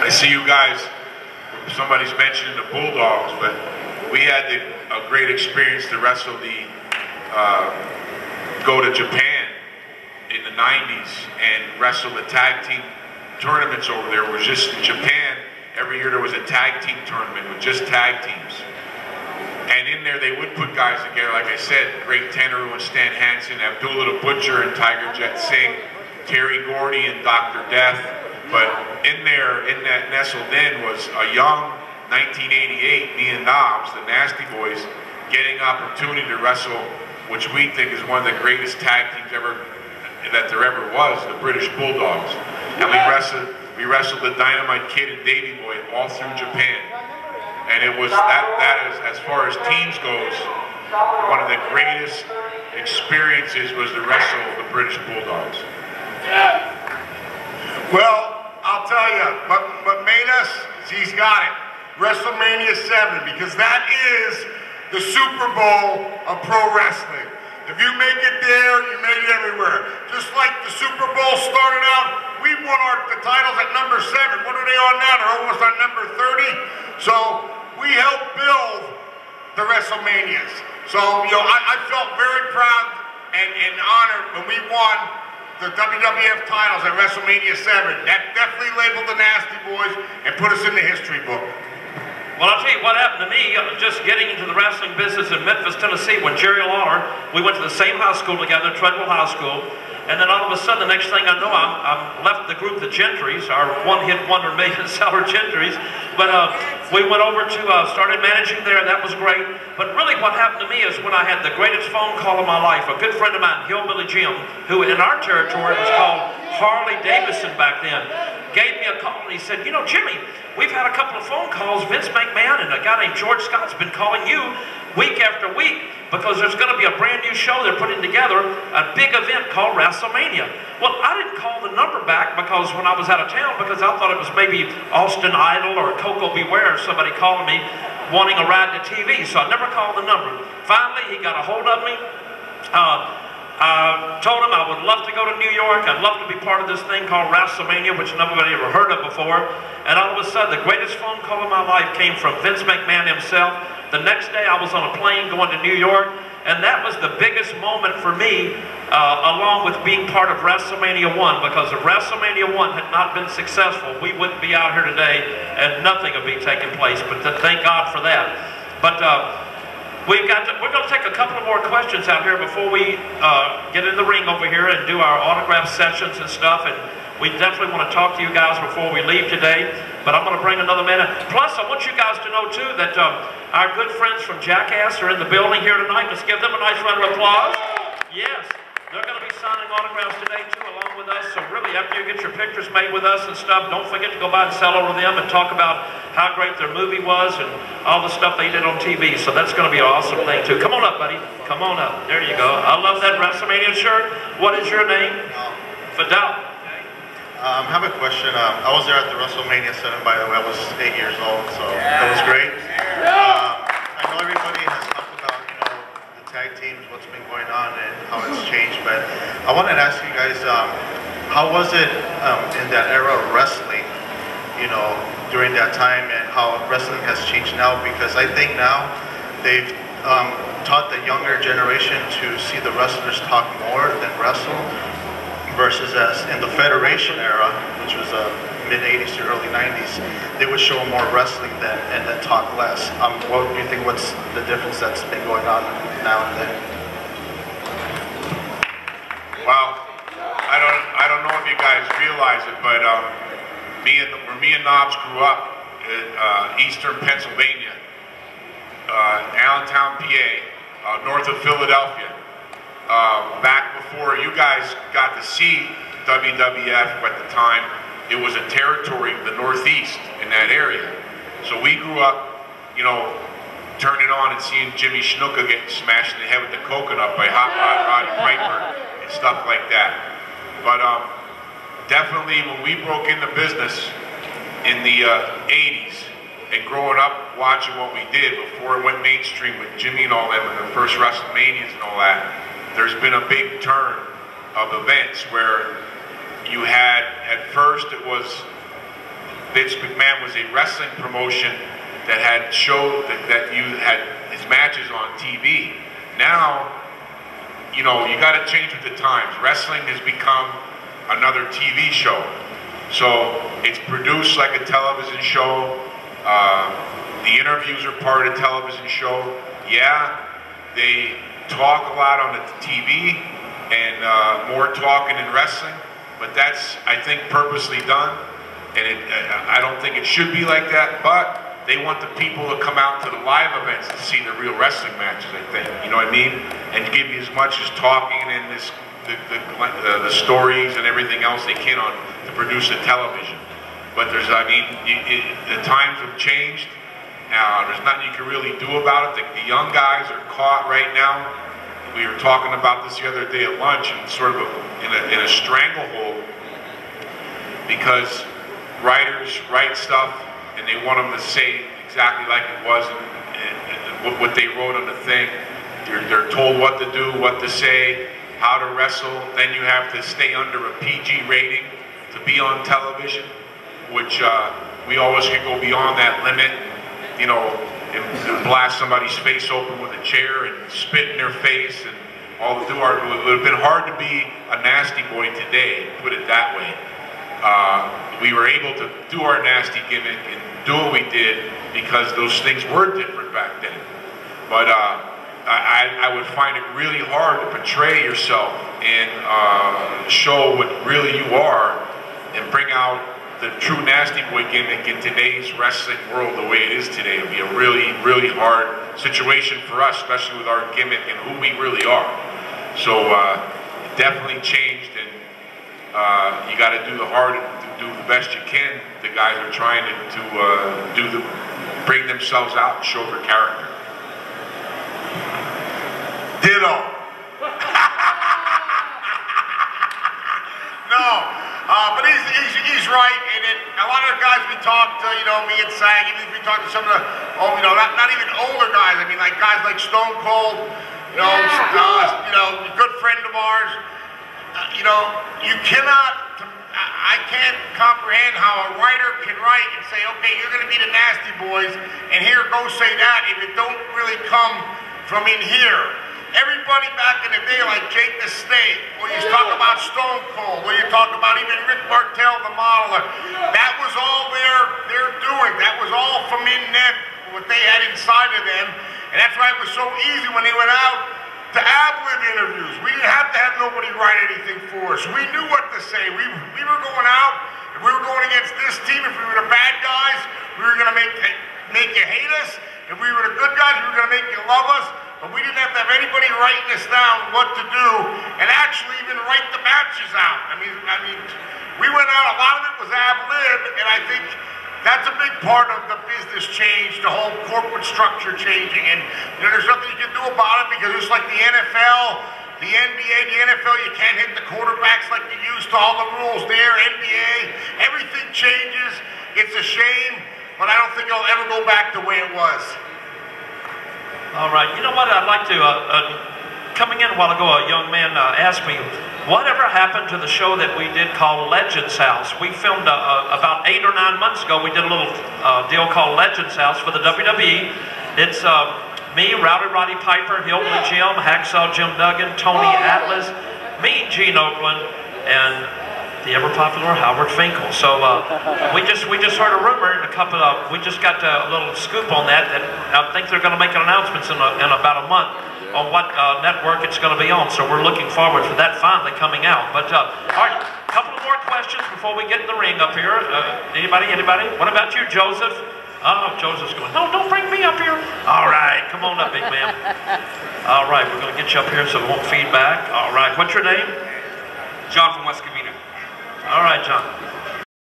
I see you guys, somebody's mentioning the Bulldogs, but we had a great experience to wrestle go to Japan in the 90s and wrestle the tag team tournaments over there. It was just in Japan, every year there was a tag team tournament with just tag teams. And in there they would put guys together, like I said, Great Tenaru and Stan Hansen, Abdullah the Butcher and Tiger Jet Singh, Terry Gordy and Dr. Death. But in there, in that nestled in, was a young 1988 me and Knobs, the Nasty Boys, getting opportunity to wrestle, which we think is one of the greatest tag teams that there ever was, the British Bulldogs. And we wrestled the Dynamite Kid and Davey Boy all through Japan. And it was that is, as far as teams goes, one of the greatest experiences was to wrestle the British Bulldogs. Well, I'll tell you, what made us, he's got it, WrestleMania 7, because that is the Super Bowl of pro wrestling. If you make it there, you made it everywhere. Just like the Super Bowl started out, we won the titles at number 7. What are they on now? They're almost on number 30. So we helped build the WrestleManias. So, you know, I felt very proud and honored when we won the WWF titles at WrestleMania 7. That definitely labeled the Nasty Boys and put us in the history book. Well, I'll tell you what happened to me, just getting into the wrestling business in Memphis, Tennessee, when Jerry Lawler, we went to the same high school together, Treadwell High School, and then all of a sudden, the next thing I know, I'm left the group, the Gentrys, our one-hit wonder million-seller Gentrys, but we went over to, started managing there, that was great, but really what happened to me is when I had the greatest phone call of my life, a good friend of mine, Hillbilly Jim, who in our territory was called Harley Davidson back then, gave me a call and he said, you know, Jimmy, we've had a couple of phone calls. Vince McMahon and a guy named George Scott's been calling you week after week because there's going to be a brand new show they're putting together, a big event called WrestleMania. Well, I didn't call the number back because when I was out of town, because I thought it was maybe Austin Idol or Coco Beware, somebody calling me wanting a ride to TV, so I never called the number. Finally, he got a hold of me. I told him I would love to go to New York. I'd love to be part of this thing called WrestleMania, which nobody ever heard of before. And all of a sudden, the greatest phone call of my life came from Vince McMahon himself. The next day, I was on a plane going to New York, and that was the biggest moment for me, along with being part of WrestleMania 1, because if WrestleMania 1 had not been successful, we wouldn't be out here today, and nothing would be taking place. But thank God for that. But we're going to take a couple of more questions out here before we get in the ring over here and do our autograph sessions and stuff. And we definitely want to talk to you guys before we leave today. But I'm going to bring another man in. Plus, I want you guys to know, too, that our good friends from Jackass are in the building here tonight. Let's give them a nice round of applause. Yes. They're going to be signing autographs today, too, along with us. So really, after you get your pictures made with us and stuff, don't forget to go by and sell over them and talk about how great their movie was and all the stuff they did on TV. So that's going to be an awesome thing, too. Come on up, buddy. Come on up. There you go. I love that WrestleMania shirt. What is your name? Fidel. I have a question. I was there at the WrestleMania 7, by the way. I was 8 years old, so that was great. I know everybody has talked about, you know, the tag teams, what's been going on, and how it's changed. But I wanted to ask you guys, how was it in that era of wrestling, you know, during that time, and how wrestling has changed now? Because I think now they've taught the younger generation to see the wrestlers talk more than wrestle, versus as in the Federation era, which was mid-80s to early 90s, they would show more wrestling and then talk less. What do you think, what's the difference that's been going on now and then? Well, I don't know if you guys realize it, but where me and Knobs grew up in eastern Pennsylvania, Allentown, PA, north of Philadelphia. Back before you guys got to see WWF at the time, it was a territory of the Northeast in that area. So we grew up, you know, turning on and seeing Jimmy Snuka getting smashed in the head with the coconut by Hot Rod Roddy Piper and stuff like that. But definitely when we broke into business in the 80s and growing up watching what we did before it went mainstream with Jimmy and all them and the first WrestleManias and all that, there's been a big turn of events where you had, at first it was Vince McMahon was a wrestling promotion that had showed that you had his matches on TV. Now, you know, you got to change with the times. Wrestling has become another TV show. So it's produced like a television show. The interviews are part of the television show. Yeah, they talk a lot on the TV and more talking in wrestling, but that's, I think, purposely done. And I don't think it should be like that, but they want the people to come out to the live events to see the real wrestling matches, I think. You know what I mean? And give you as much as talking and the stories and everything else they can on to produce the television. But there's, I mean, the times have changed. There's nothing you can really do about it. The young guys are caught right now. We were talking about this the other day at lunch, and sort of in a stranglehold because writers write stuff and they want them to say exactly like it was and what they wrote on the thing. They're told what to do, what to say, how to wrestle. Then you have to stay under a PG rating to be on television, which we always could go beyond that limit, you know, and blast somebody's face open with a chair and spit in their face and all to do our. It would have been hard to be a nasty boy today, put it that way. We were able to do our nasty gimmick and do what we did because those things were different back then. But I would find it really hard to portray yourself and show what really you are and bring out the true nasty boy gimmick in today's wrestling world the way it is today. It would be a really, really hard situation for us, especially with our gimmick and who we really are. So it definitely changed, and you got to do the hard, do the best you can. The guys are trying to bring themselves out and show their character. Ditto. No, but he's right, and then a lot of the guys we talked to, you know, me and SAG, even if we talked to some of the, you know, not even older guys. I mean, like guys like Stone Cold, you know, a good friend of ours. You know, you cannot. I can't comprehend how a writer can write and say, okay, you're going to be the Nasty Boys, and here, go say that if it don't really come from in here. Everybody back in the day, like Jake the Snake, or you talk about Stone Cold, or you talk about even Rick Martel, the modeler, that was all they're doing. That was all from in them, what they had inside of them. And that's why it was so easy when they went out to ad-lib interviews. We didn't have to have nobody write anything for us. We knew what to say. We were going out, if we were going against this team, if we were the bad guys, we were going to make you hate us. If we were the good guys, we were going to make you love us. But we didn't have to have anybody writing us down what to do, and actually even write the matches out. I mean, we went out, a lot of it was ad-lib, and I think that's a big part of the business change, the whole corporate structure changing. And you know, there's nothing you can do about it because it's like the NFL, the NBA, the NFL, you can't hit the quarterbacks like you used to, all the rules there, NBA, everything changes. It's a shame, but I don't think it'll ever go back the way it was. All right, you know what, I'd like to, coming in a while ago, a young man asked me, whatever happened to the show that we did called Legends House? We filmed about 8 or 9 months ago, we did a little deal called Legends House for the WWE. It's me, Rowdy Roddy Piper, Hillbilly Jim, Hacksaw Jim Duggan, Tony Atlas, me, Gene Oakland, and the ever-popular Howard Finkel. So we just heard a rumor, and we just got a little scoop on that, and I think they're going to make an announcement in about a month on what network it's going to be on. So we're looking forward to that finally coming out. But all right, a couple of more questions before we get in the ring up here. Anybody? What about you, Joseph? Oh, Joseph's going, no, don't bring me up here. All right, come on up, big man. All right, we're going to get you up here so it won't feedback. All right, what's your name? John from West Covina. All right, John.